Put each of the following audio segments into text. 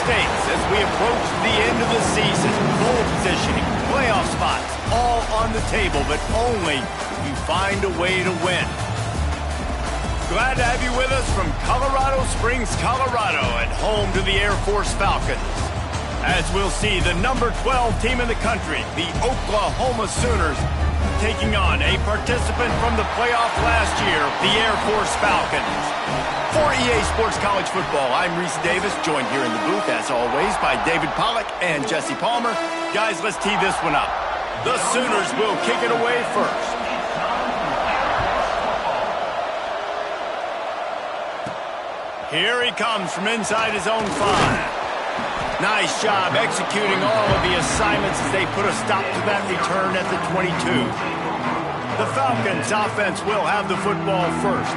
stakes as we approach the end of the season. Goal positioning, playoff spots, all on the table, but only if you find a way to win. Glad to have you with us from Colorado Springs, Colorado, and home to the Air Force Falcons. As we'll see, the number 12 team in the country, the Oklahoma Sooners, taking on a participant from the playoff last year, the Air Force Falcons. For EA Sports College Football, I'm Reese Davis, joined here in the booth, as always, by David Pollack and Jesse Palmer. Guys, let's tee this one up. The Sooners will kick it away first. Here he comes from inside his own 5. Nice job executing all of the assignments as they put a stop to that return at the 22. The Falcons offense will have the football first.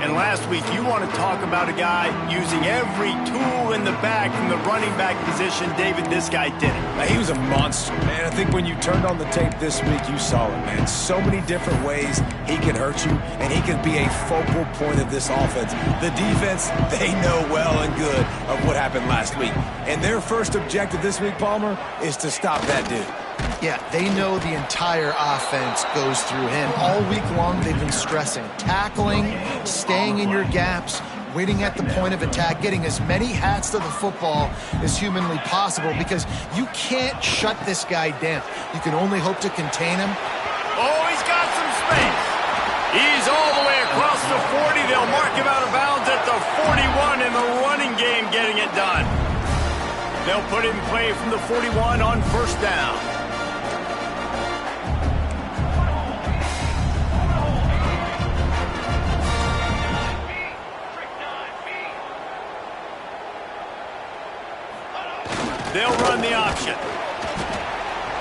And last week, you want to talk about a guy using every tool in the bag from the running back position. David, this guy did it. He was a monster, man. I think when you turned on the tape this week, you saw it, man. So many different ways he can hurt you, and he can be a focal point of this offense. The defense, they know well and good of what happened last week. And their first objective this week, Palmer, is to stop that dude. Yeah, they know the entire offense goes through him. All week long, they've been stressing tackling, staying in your gaps, waiting at the point of attack, getting as many hats to the football as humanly possible because you can't shut this guy down. You can only hope to contain him. Oh, he's got some space. He's all the way across the 40. They'll mark him out of bounds at the 41 in the running game, getting it done. They'll put it in play from the 41 on first down. They'll run the option.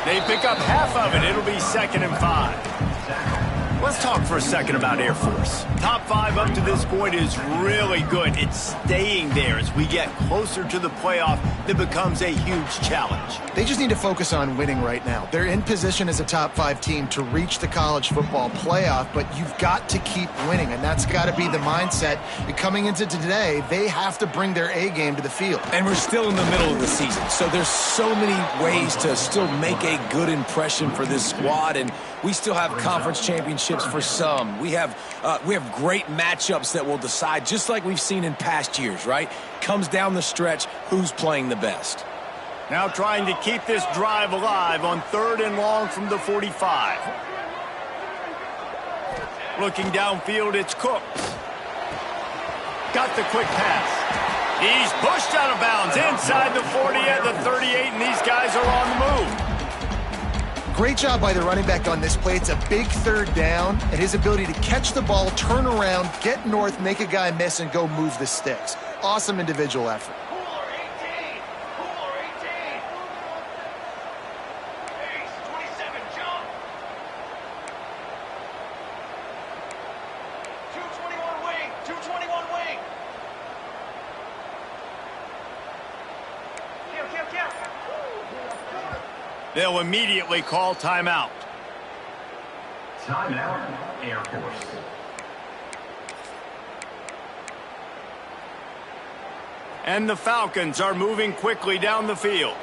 They pick up half of it. It'll be 2nd and 5. Let's talk for a second about Air Force. Top 5 up to this point is really good. It's staying there as we get closer to the playoff. That becomes a huge challenge. They just need to focus on winning right now. They're in position as a top 5 team to reach the college football playoff, but you've got to keep winning, and that's got to be the mindset. And coming into today, they have to bring their A game to the field. And we're still in the middle of the season, so there's so many ways to still make a good impression for this squad, and we still have conference championships for some. We have great matchups that will decide, just like we've seen in past years, right? Comes down the stretch, who's playing the best. Now trying to keep this drive alive on 3rd and long from the 45. Looking downfield, it's Cooks. Got the quick pass. He's pushed out of bounds inside the 40 at the 38, and these guys are on the move. Great job by the running back on this play. It's a big 3rd down, and his ability to catch the ball, turn around, get north, make a guy miss, and go move the sticks. Awesome individual effort. They'll immediately call timeout. Timeout, Air Force. And the Falcons are moving quickly down the field.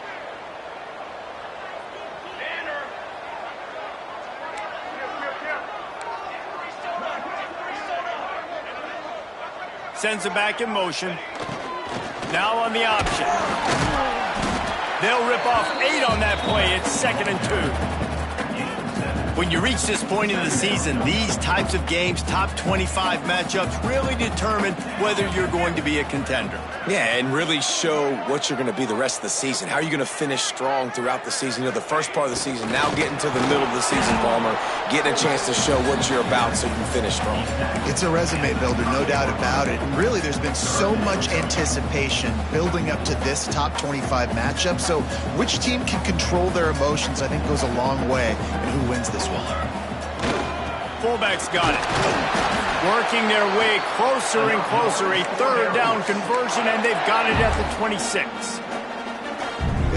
Sends it back in motion. Now on the option. They'll rip off 8 on that play. It's 2nd and 2. When you reach this point in the season, these types of games, top 25 matchups, really determine whether you're going to be a contender. Yeah, and really show what you're going to be the rest of the season. How are you going to finish strong throughout the season? You know, the first part of the season, now getting to the middle of the season, Palmer, getting a chance to show what you're about so you can finish strong. It's a resume builder, no doubt about it. And really, there's been so much anticipation building up to this top 25 matchup. So which team can control their emotions, I think, goes a long way in who wins this one. Fullback's got it. Working their way closer and closer. A 3rd down conversion, and they've got it at the 26.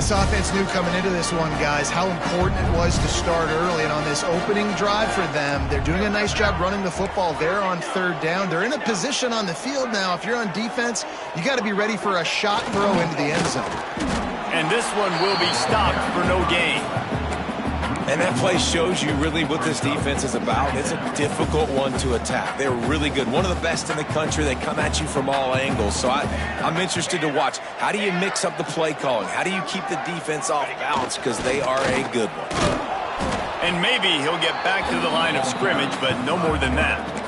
This offense knew coming into this one, guys, how important it was to start early. And on this opening drive for them, they're doing a nice job running the football. They're on third down. They're in a position on the field now. If you're on defense, you got to be ready for a shot throw into the end zone. And this one will be stopped for no gain. And that play shows you really what this defense is about. It's a difficult one to attack. They're really good. One of the best in the country. They come at you from all angles. So I'm interested to watch. How do you mix up the play calling? How do you keep the defense off balance? Because they are a good one. And maybe he'll get back to the line of scrimmage, but no more than that.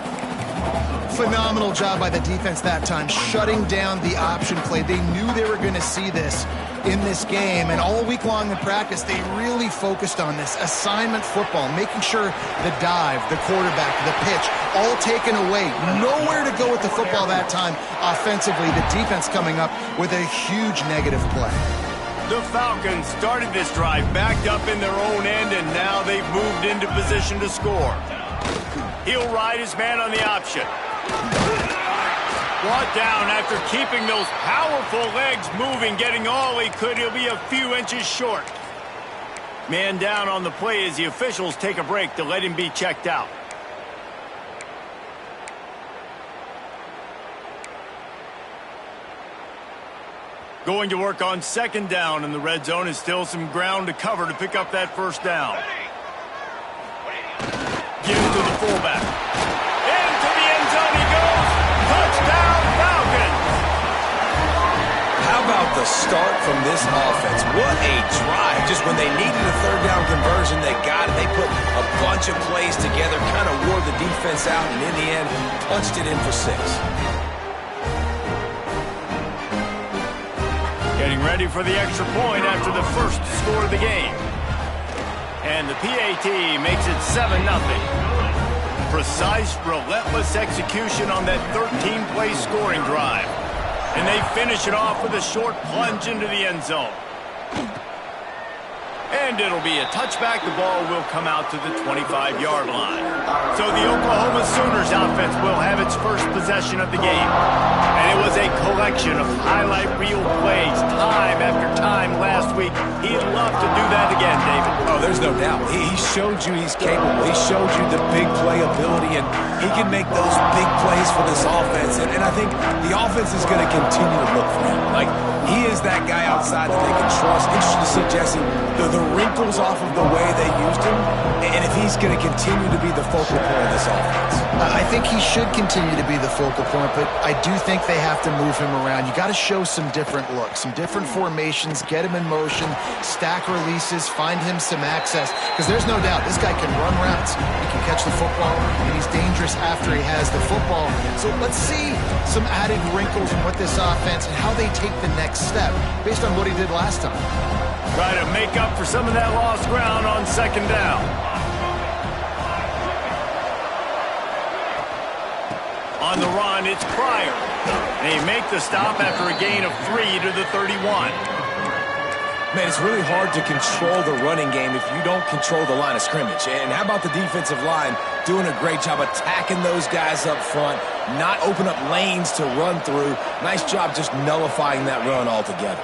Phenomenal job by the defense that time, shutting down the option play. They knew they were going to see this in this game, and all week long in practice, they really focused on this assignment football, making sure the dive, the quarterback, the pitch, all taken away. Nowhere to go with the football that time offensively. The defense coming up with a huge negative play. The Falcons started this drive backed up in their own end, and now they've moved into position to score. He'll ride his man on the option. Brought down after keeping those powerful legs moving, getting all he could. He'll be a few inches short. Man down on the play as the officials take a break to let him be checked out. Going to work on second down, and the red zone is still some ground to cover to pick up that first down. Give it to the fullback. Into the end zone he goes. Touchdown, Falcons! How about the start from this offense? What a drive. Just when they needed a third down conversion, they got it. They put a bunch of plays together, kind of wore the defense out, and in the end, punched it in for 6. Getting ready for the extra point after the first score of the game. And the PAT makes it 7-0. Precise, relentless execution on that 13-play scoring drive. And they finish it off with a short plunge into the end zone. And it'll be a touchback. The ball will come out to the 25-yard line. So the Oklahoma Sooners offense will have its first possession of the game. And it was a collection of highlight reel plays time after time last week. He'd love to do that again, David. Oh, there's no doubt. He showed you he's capable. He showed you the big play ability, and he can make those big plays for this offense. And I think the offense is going to continue to look for him. Like, he is that guy outside that they can trust. Interesting to see, Jesse, the wrinkles off of the way they used him, and if he's going to continue to be the focal point of this offense. I think he should continue to be the focal point, but I do think they have to move him around. You got to show some different looks, some different formations, get him in motion, stack releases, find him some access, because there's no doubt this guy can run routes, he can catch the football, and he's dangerous after he has the football. So let's see some added wrinkles in what this offense and how they take the next step based on what he did last time. Try to make up for some of that lost ground on second down. On the run, it's Pryor. They make the stop after a gain of 3 to the 31. Man, it's really hard to control the running game if you don't control the line of scrimmage. And how about the defensive line doing a great job attacking those guys up front, not open up lanes to run through. Nice job just nullifying that run altogether.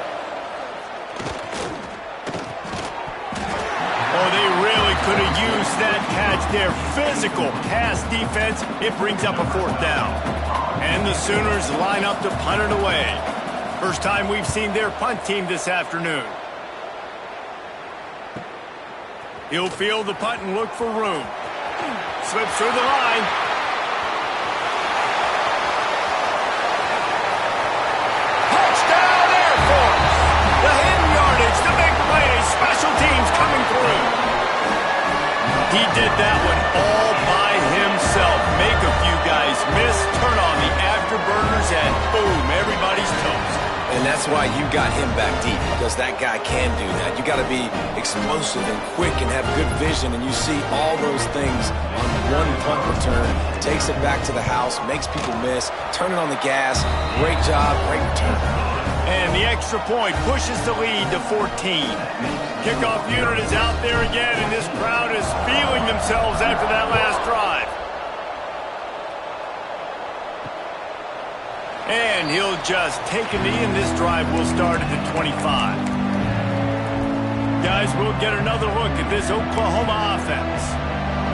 Oh, they really could have used that catch there. Physical pass defense. It brings up a fourth down. And the Sooners line up to punt it away. First time we've seen their punt team this afternoon. He'll field the punt and look for room. Slips through the line. Touchdown Air Force! The hidden yardage, the big play, special teams coming through. He did that one all by himself. Make a few guys miss, turn on the afterburners, and boom, everybody's toast. And that's why you got him back deep, because that guy can do that. You got to be explosive and quick and have good vision, and you see all those things on one punt return. Takes it back to the house, makes people miss, turning on the gas. Great job, great return. And the extra point pushes the lead to 14. Kickoff unit is out there again, and this crowd is feeling themselves after that last drive. And he'll just take a knee, and this drive will start at the 25. Guys, we'll get another look at this Oklahoma offense.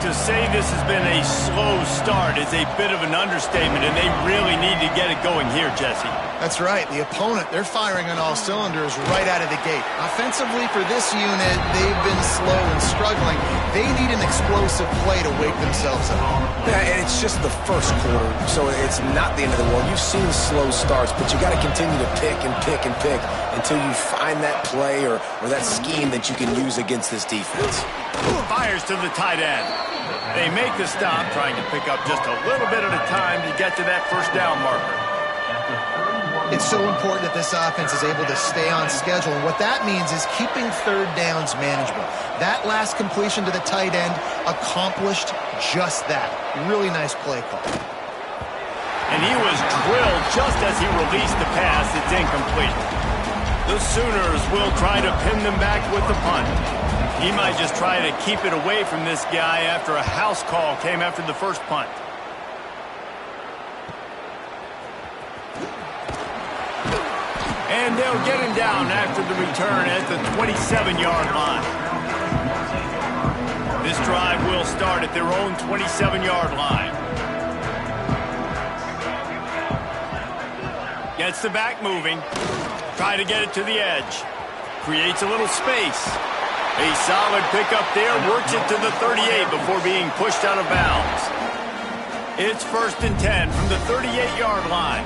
To say this has been a slow start is a bit of an understatement, and they really need to get it going here, Jesse. That's right. The opponent, they're firing on all cylinders right out of the gate. Offensively for this unit, they've been slow and struggling. They need an explosive play to wake themselves up. Yeah, and it's just the first quarter, so it's not the end of the world. You've seen slow starts, but you got to continue to pick and pick and pick until you find that play or that scheme that you can use against this defense. Fires to the tight end. They make the stop, trying to pick up just a little bit at a time to get to that first down marker. It's so important that this offense is able to stay on schedule, and what that means is keeping third downs manageable. That last completion to the tight end accomplished just that. Really nice play call. And he was drilled just as he released the pass. It's incomplete. The Sooners will try to pin them back with the punt. He might just try to keep it away from this guy after a house call came after the first punt. And they'll get him down after the return at the 27-yard line. This drive will start at their own 27-yard line. Gets the back moving. Try to get it to the edge. Creates a little space. A solid pickup there. Works it to the 38 before being pushed out of bounds. It's 1st and 10 from the 38-yard line.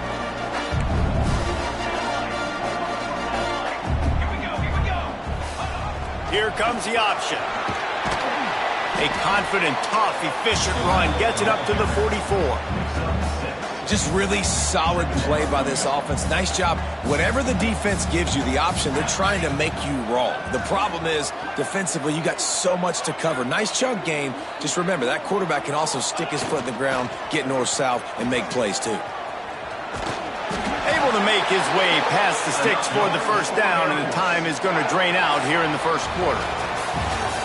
Here comes the option. A confident, tough, efficient run gets it up to the 44. Just really solid play by this offense. Nice job. Whatever the defense gives you, the option, they're trying to make you roll. The problem is, defensively, you got so much to cover. Nice chunk game. Just remember, that quarterback can also stick his foot in the ground, get north-south, and make plays too. Able to make his way past the sticks for the first down, and the time is going to drain out here in the first quarter.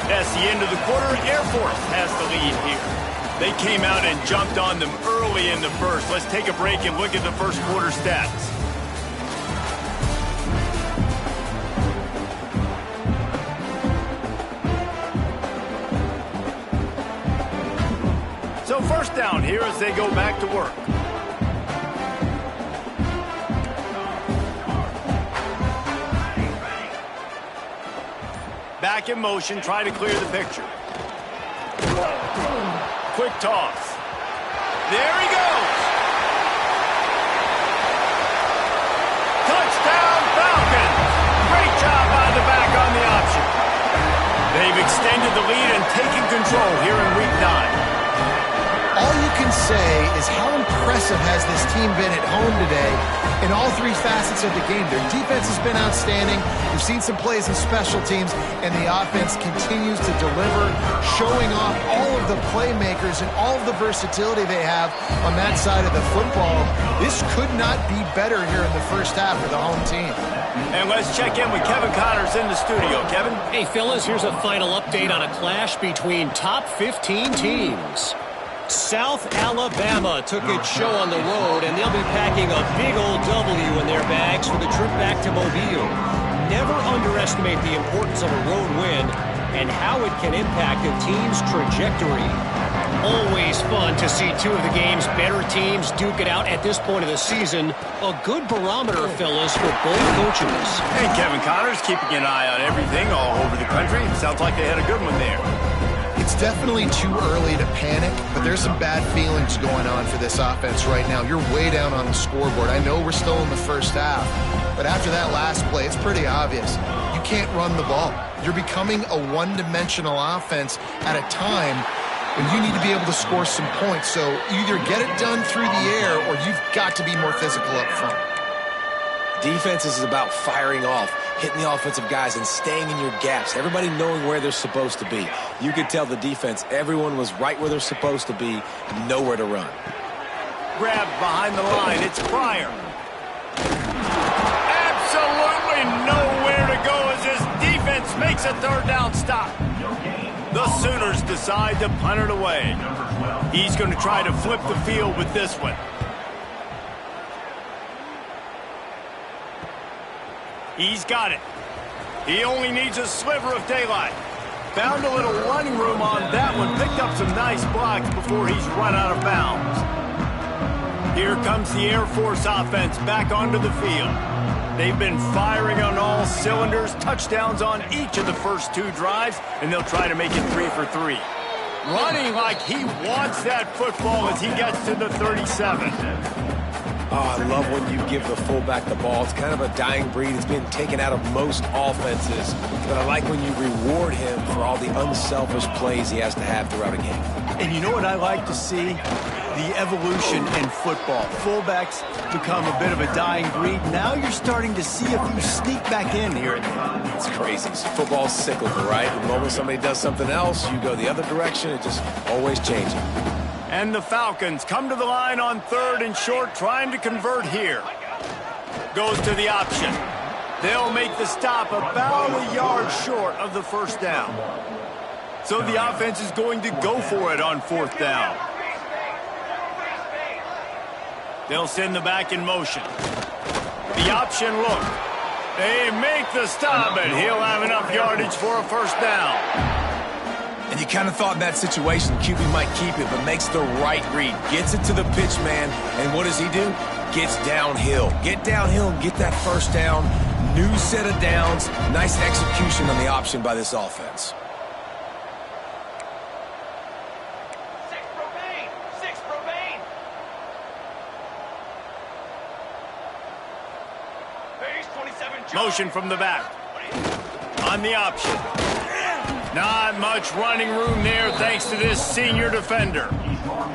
That's the end of the quarter. Air Force has the lead here. They came out and jumped on them early in the first. Let's take a break and look at the first quarter stats. So first down here as they go back to work. Back in motion, try to clear the picture. Quick toss. There he goes. Touchdown, Falcons. Great job by the back on the option. They've extended the lead and taken control here in Week 9. All you can say is how impressive has this team been at home today in all three facets of the game. Their defense has been outstanding. We've seen some plays in special teams, and the offense continues to deliver, showing off all of the playmakers and all of the versatility they have on that side of the football. This could not be better here in the first half for the home team. And let's check in with Kevin Connors in the studio. Kevin? Hey, fellas, here's a final update on a clash between top 15 teams. South Alabama took its show on the road, and they'll be packing a big old W in their bags for the trip back to Mobile. Never underestimate the importance of a road win and how it can impact a team's trajectory. Always fun to see two of the game's better teams duke it out at this point of the season. A good barometer, fellas, for both coaches. Hey, Kevin Connors, keeping an eye on everything all over the country. Sounds like they had a good one there. It's definitely too early to panic, but there's some bad feelings going on for this offense right now. You're way down on the scoreboard. I know we're still in the first half, but after that last play, it's pretty obvious. You can't run the ball. You're becoming a one-dimensional offense at a time when you need to be able to score some points. So either get it done through the air or you've got to be more physical up front. Defense is about firing off, hitting the offensive guys, and staying in your gaps. Everybody knowing where they're supposed to be. You could tell the defense, everyone was right where they're supposed to be, nowhere to run. Grabbed behind the line, it's Pryor. Absolutely nowhere to go as this defense makes a third down stop. The Sooners decide to punt it away. He's going to try to flip the field with this one. He's got it. He only needs a sliver of daylight. Found a little running room on that one. Picked up some nice blocks before he's run out of bounds. Here comes the Air Force offense back onto the field. They've been firing on all cylinders, touchdowns on each of the first 2 drives, and they'll try to make it 3 for 3. Running like he wants that football as he gets to the 37. Oh, I love when you give the fullback the ball. It's kind of a dying breed. It's been taken out of most offenses. But I like when you reward him for all the unselfish plays he has to have throughout a game. And you know what I like to see? The evolution in football. Fullbacks become a bit of a dying breed. Now you're starting to see a few sneak back in here and there. It's crazy. Football's cyclical, right? The moment somebody does something else, you go the other direction. It's just always changing. And the Falcons come to the line on 3rd and short, trying to convert here. Goes to the option. They'll make the stop about a yard short of the first down. So the offense is going to go for it on 4th down. They'll send the back in motion. The option look. They make the stop, and he'll have enough yardage for a first down. And you kind of thought in that situation QB might keep it, but makes the right read. Gets it to the pitch man, and what does he do? Gets downhill. Get downhill and get that first down. New set of downs. Nice execution on the option by this offense. 6 remain. Motion from the back. On the option. Not much running room there thanks to this senior defender.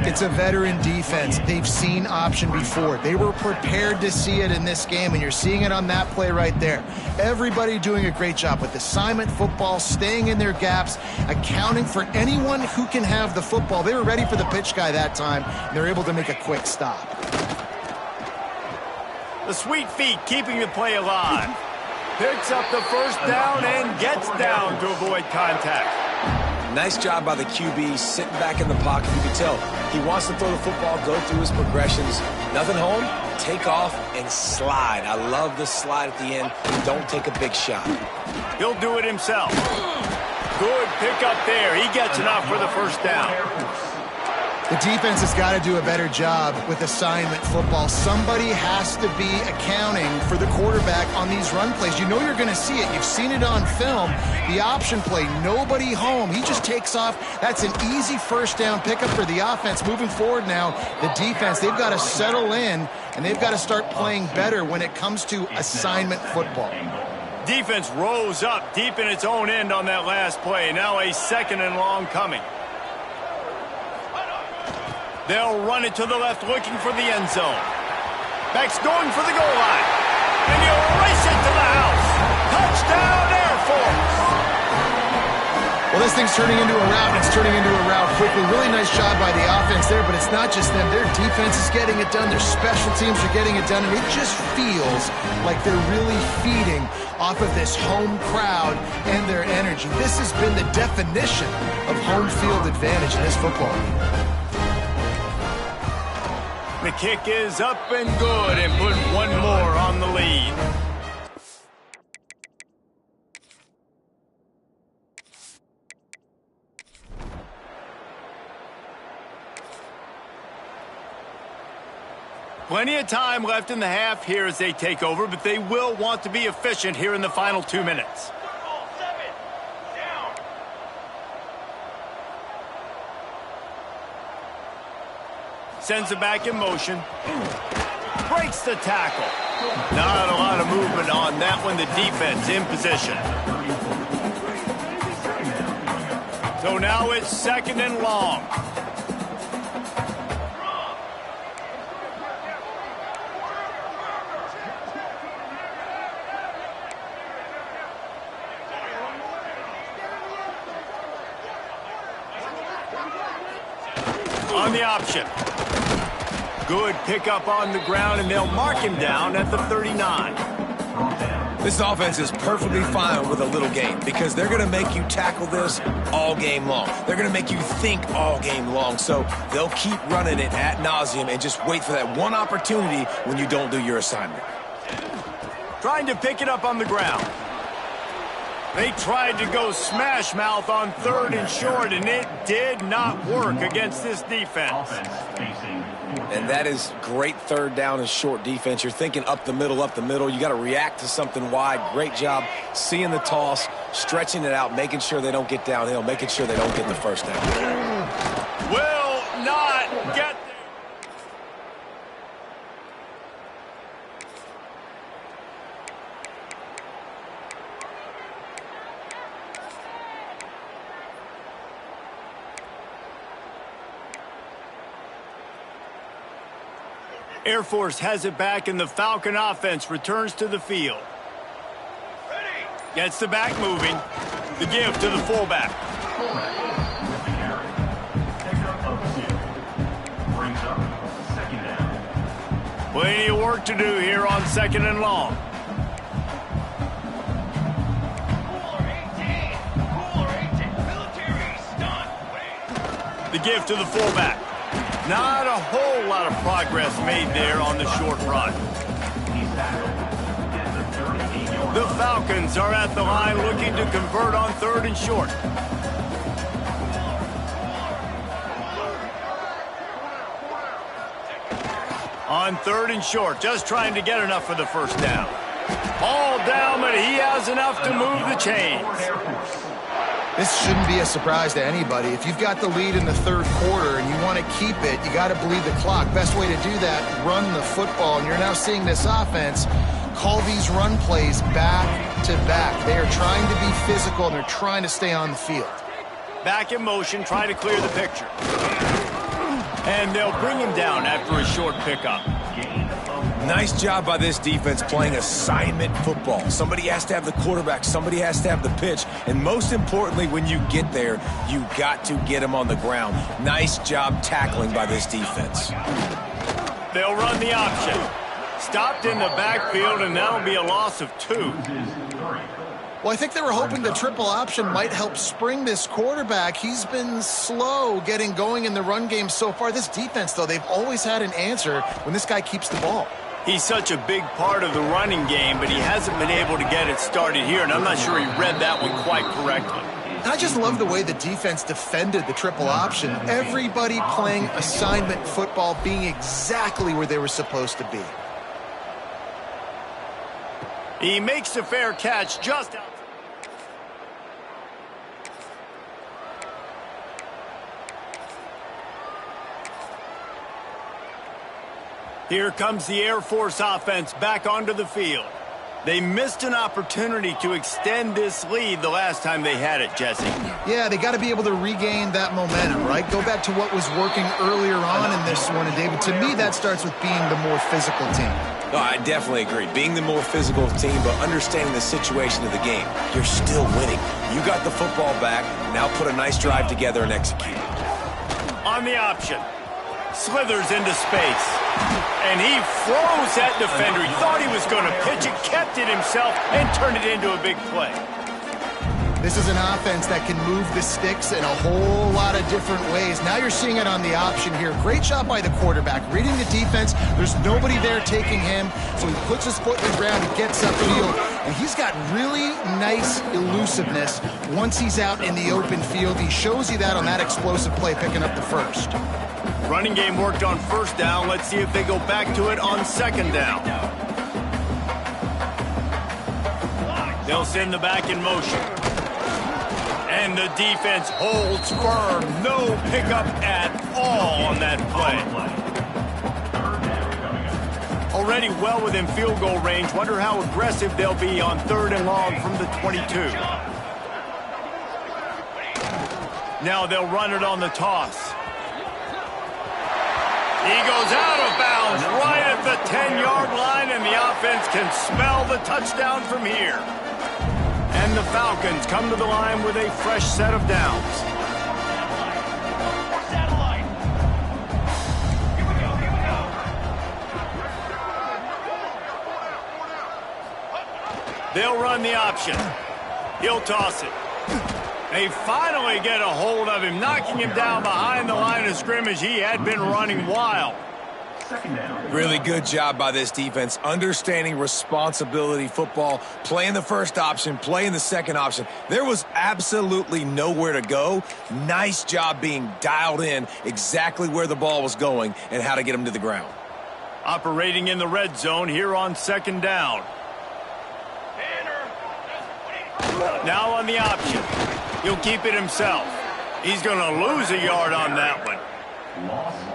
It's a veteran defense. They've seen option before. They were prepared to see it in this game, and you're seeing it on that play right there. Everybody doing a great job with assignment football, staying in their gaps, accounting for anyone who can have the football. They were ready for the pitch guy that time, and they're able to make a quick stop. The sweet feet keeping the play alive. Picks up the first down and gets down to avoid contact. Nice job by the QB, sitting back in the pocket. You can tell he wants to throw the football, go through his progressions. Nothing home, take off, and slide. I love the slide at the end. Don't take a big shot. He'll do it himself. Good pick up there. He gets enough for the first down. The defense has got to do a better job with assignment football. Somebody has to be accounting for the quarterback on these run plays. You know you're going to see it. You've seen it on film. The option play, nobody home. He just takes off. That's an easy first down pickup for the offense. Moving forward now, the defense, they've got to settle in, and they've got to start playing better when it comes to assignment football. Defense rose up deep in its own end on that last play. Now a 2nd and long coming. They'll run it to the left, looking for the end zone. Beck's going for the goal line. And he'll race it to the house. Touchdown, Air Force. Well, this thing's turning into a rout, and it's turning into a rout quickly. Really nice job by the offense there, but it's not just them. Their defense is getting it done. Their special teams are getting it done, and it just feels like they're really feeding off of this home crowd and their energy. This has been the definition of home field advantage in this football game. The kick is up and good, and put one more on the lead. Plenty of time left in the half here as they take over, but they will want to be efficient here in the final 2 minutes. Sends it back in motion. Breaks the tackle. Not a lot of movement on that one. The defense in position. So now it's 2nd and long. On the option. Good pickup on the ground, and they'll mark him down at the 39. This offense is perfectly fine with a little game because they're going to make you tackle this all game long. They're going to make you think all game long. So they'll keep running it ad nauseum and just wait for that one opportunity when you don't do your assignment. Trying to pick it up on the ground. They tried to go smash mouth on 3rd and short, and it did not work against this defense. And that is great 3rd down and short defense. You're thinking up the middle, up the middle. You got to react to something wide. Great job seeing the toss, stretching it out, making sure they don't get downhill, making sure they don't get the 1st down. Will not get there. Air Force has it back, and the Falcon offense returns to the field. Gets the back moving. The give to the fullback. Plenty of work to do here on 2nd and long. The give to the fullback. Not a whole lot of progress made there on the short run. The Falcons are at the line looking to convert on 3rd and short. On 3rd and short, just trying to get enough for the 1st down. All down, but he has enough to move the chains. This shouldn't be a surprise to anybody. If you've got the lead in the 3rd quarter and you want to keep it, you got to bleed the clock. Best way to do that, run the football. And you're now seeing this offense call these run plays back to back. They are trying to be physical, and they're trying to stay on the field. Back in motion, trying to clear the picture. And they'll bring him down after a short pickup. Nice job by this defense playing assignment football. Somebody has to have the quarterback. Somebody has to have the pitch. And most importantly, when you get there, you got to get him on the ground. Nice job tackling by this defense. They'll run the option. Stopped in the backfield, and that'll be a loss of 2. Well, I think they were hoping the triple option might help spring this quarterback. He's been slow getting going in the run game so far. This defense, though, they've always had an answer when this guy keeps the ball. He's such a big part of the running game, but he hasn't been able to get it started here, and I'm not sure he read that one quite correctly. I just love the way the defense defended the triple option. Everybody playing assignment football, being exactly where they were supposed to be. He makes the fair catch just out. Here comes the Air Force offense back onto the field. They missed an opportunity to extend this lead the last time they had it, Jesse. Yeah, they got to be able to regain that momentum, right? Go back to what was working earlier on in this one. And, David, to me, that starts with being the more physical team. No, I definitely agree. Being the more physical team, but understanding the situation of the game. You're still winning. You got the football back. Now put a nice drive together and execute. On the option. Slithers into space. And he froze that defender. He thought he was going to pitch it, kept it himself, and turned it into a big play. This is an offense that can move the sticks in a whole lot of different ways. Now you're seeing it on the option here. Great job by the quarterback. Reading the defense, there's nobody there taking him, so he puts his foot in the ground and gets upfield. And he's got really nice elusiveness once he's out in the open field. He shows you that on that explosive play, picking up the 1st. Running game worked on 1st down. Let's see if they go back to it on 2nd down. They'll send the back in motion. And the defense holds firm. No pickup at all on that play. Already well within field goal range. Wonder how aggressive they'll be on 3rd and long from the 22. Now they'll run it on the toss. He goes out of bounds right at the 10-yard line, and the offense can smell the touchdown from here. And the Falcons come to the line with a fresh set of downs. They'll run the option. He'll toss it. They finally get a hold of him, knocking him down behind the line of scrimmage. He had been running wild. Really good job by this defense, understanding responsibility football, playing the first option, playing the second option. There was absolutely nowhere to go. Nice job being dialed in exactly where the ball was going and how to get him to the ground. Operating in the red zone here on second down. Now on the option. He'll keep it himself. He's going to lose a yard on that one.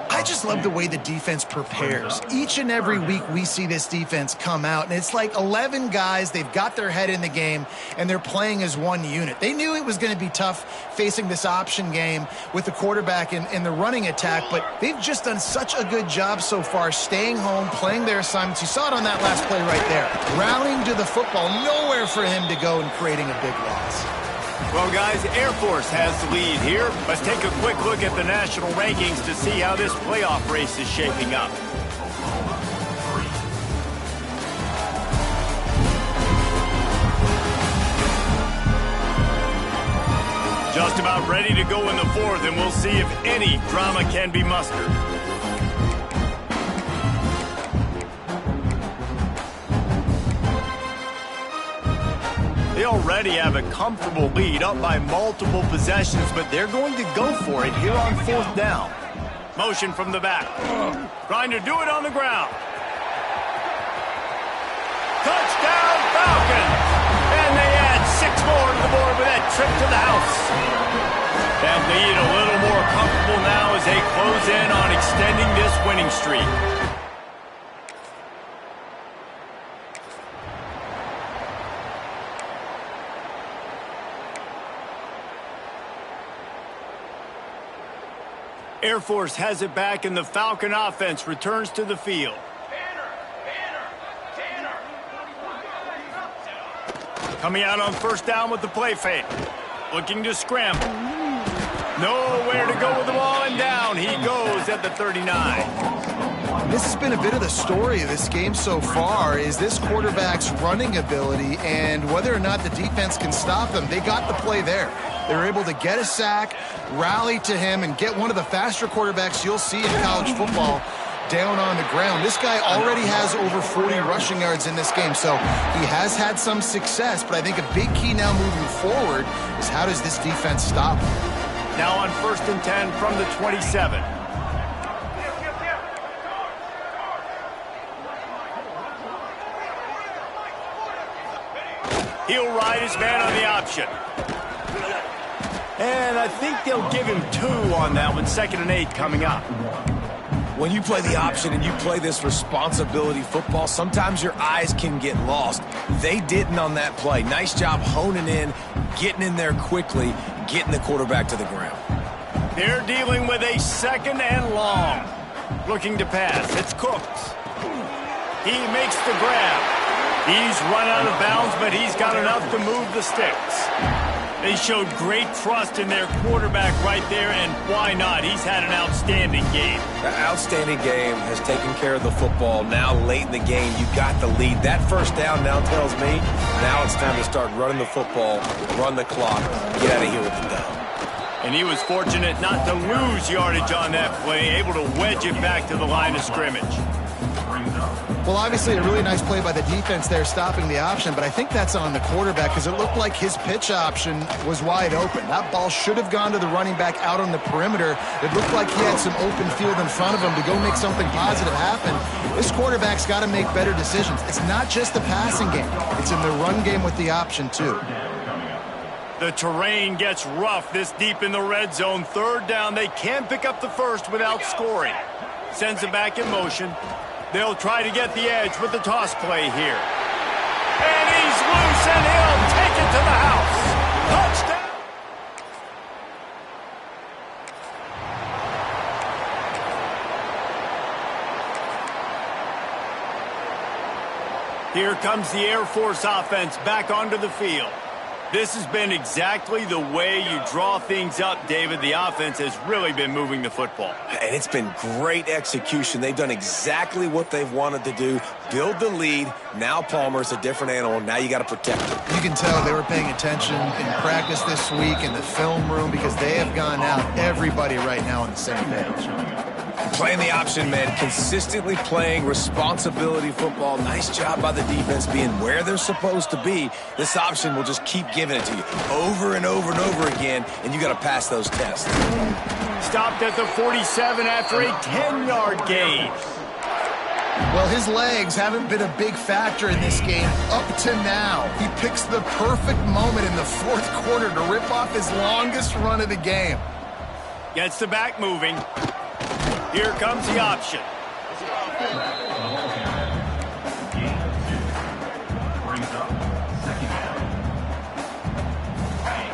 I just love the way the defense prepares. Each and every week we see this defense come out, and it's like 11 guys, they've got their head in the game, and they're playing as one unit. They knew it was going to be tough facing this option game with the quarterback in the running attack, but they've just done such a good job so far staying home, playing their assignments. You saw it on that last play right there. Rallying to the football, nowhere for him to go and creating a big loss. Well, guys, Air Force has the lead here. Let's take a quick look at the national rankings to see how this playoff race is shaping up. Just about ready to go in the fourth, and we'll see if any drama can be mustered. They already have a comfortable lead, up by multiple possessions, but they're going to go for it here on fourth down. Motion from the back. Trying to do it on the ground. Touchdown, Falcons! And they add 6 more to the board with that trip to the house. That lead a little more comfortable now as they close in on extending this winning streak. Air Force has it back, and the Falcon offense returns to the field. Coming out on first down with the play fake. Looking to scramble. Nowhere to go with the ball, and down he goes at the 39. This has been a bit of the story of this game so far, is this quarterback's running ability and whether or not the defense can stop them. They got the play there. They were able to get a sack, rally to him, and get one of the faster quarterbacks you'll see in college football down on the ground. This guy already has over 40 rushing yards in this game, so he has had some success, but I think a big key now moving forward is how does this defense stop him? Now on 1st and 10 from the 27. He'll ride his man on the option. And I think they'll give him 2 on that one. 2nd and 8 coming up. When you play the option and you play this responsibility football, sometimes your eyes can get lost. They didn't on that play. Nice job honing in, getting in there quickly, getting the quarterback to the ground. They're dealing with a 2nd and long. Looking to pass. It's Cooks. He makes the grab. He's run out of bounds, but he's got enough to move the sticks. They showed great trust in their quarterback right there, and why not? He's had an outstanding game. The outstanding game has taken care of the football. Now late in the game, you got the lead. That first down now tells me now it's time to start running the football, run the clock, get out of here with the dub. And he was fortunate not to lose yardage on that play, able to wedge it back to the line of scrimmage. Well, obviously a really nice play by the defense there stopping the option, but I think that's on the quarterback because it looked like his pitch option was wide open. That ball should have gone to the running back out on the perimeter. It looked like he had some open field in front of him to go make something positive happen. This quarterback's got to make better decisions. It's not just the passing game. It's in the run game with the option, too. The terrain gets rough this deep in the red zone. 3rd down, they can't pick up the first without scoring. Sends it back in motion. They'll try to get the edge with the toss play here. And he's loose, and he'll take it to the house. Touchdown! Here comes the Air Force offense back onto the field. This has been exactly the way you draw things up, David. The offense has really been moving the football. And it's been great execution. They've done exactly what they've wanted to do. Build the lead. Now Palmer's a different animal. Now you got to protect him. You can tell they were paying attention in practice this week in the film room because they have gone out, everybody right now on the same page. Playing the option, man, consistently playing responsibility football. Nice job by the defense being where they're supposed to be. This option will just keep giving it to you over and over and over again, and you got to pass those tests. Stopped at the 47 after a 10-yard gain. Well, his legs haven't been a big factor in this game up to now. He picks the perfect moment in the fourth quarter to rip off his longest run of the game. Gets the back moving. Here comes the option.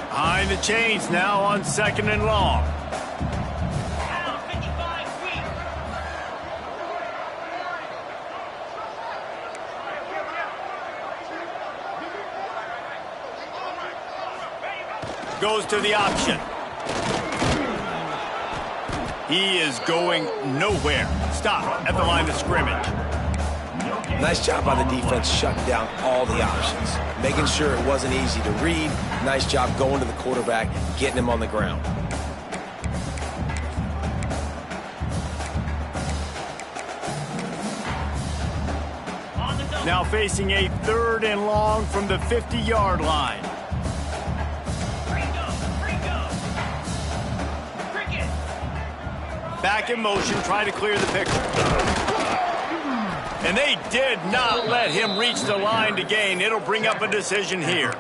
Behind the chains now on 2nd and long. Goes to the option. He is going nowhere. Stop at the line of scrimmage. Nice job by the defense shutting down all the options. Making sure it wasn't easy to read. Nice job going to the quarterback, getting him on the ground. Now facing a 3rd and long from the 50-yard line. Back in motion, try to clear the pickle. And they did not let him reach the line to gain. It'll bring up a decision here.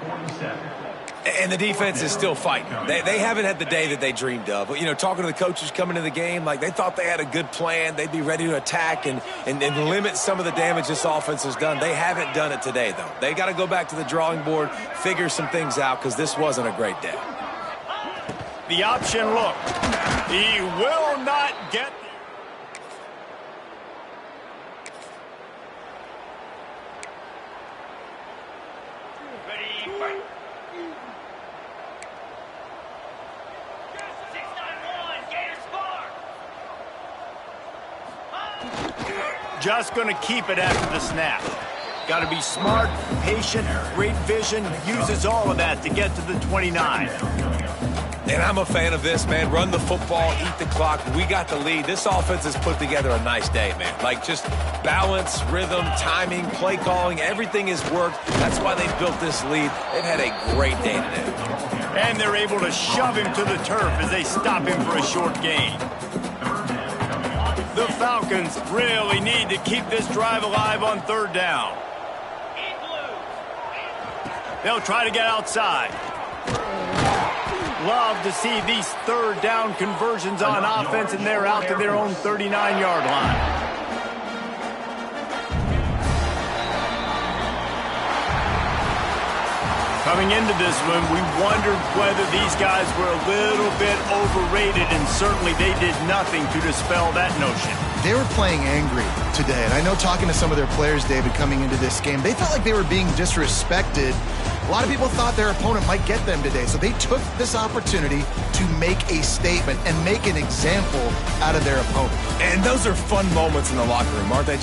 And the defense is still fighting. They haven't had the day that they dreamed of. But, you know, talking to the coaches coming into the game, like they thought they had a good plan. They'd be ready to attack and limit some of the damage this offense has done. They haven't done it today, though. They got to go back to the drawing board, figure some things out, because this wasn't a great day. The option look. He will not get. Ready, fight. 6-9-1, Gator score. Just going to keep it after the snap. Got to be smart, patient, great vision, uses all of that to get to the 29. And I'm a fan of this, man. Run the football, eat the clock. We got the lead. This offense has put together a nice day, man. Like, just balance, rhythm, timing, play calling, everything has worked. That's why they built this lead. They've had a great day today. And they're able to shove him to the turf as they stop him for a short gain. The Falcons really need to keep this drive alive on 3rd down. They'll try to get outside. Love to see these 3rd down conversions on offense, and they're out to their own 39-yard line. Coming into this one, we wondered whether these guys were a little bit overrated, and certainly they did nothing to dispel that notion. They were playing angry today, and I know talking to some of their players, David, coming into this game, they felt like they were being disrespected. A lot of people thought their opponent might get them today, so they took this opportunity to make a statement and make an example out of their opponent. And those are fun moments in the locker room, aren't they, Jeff?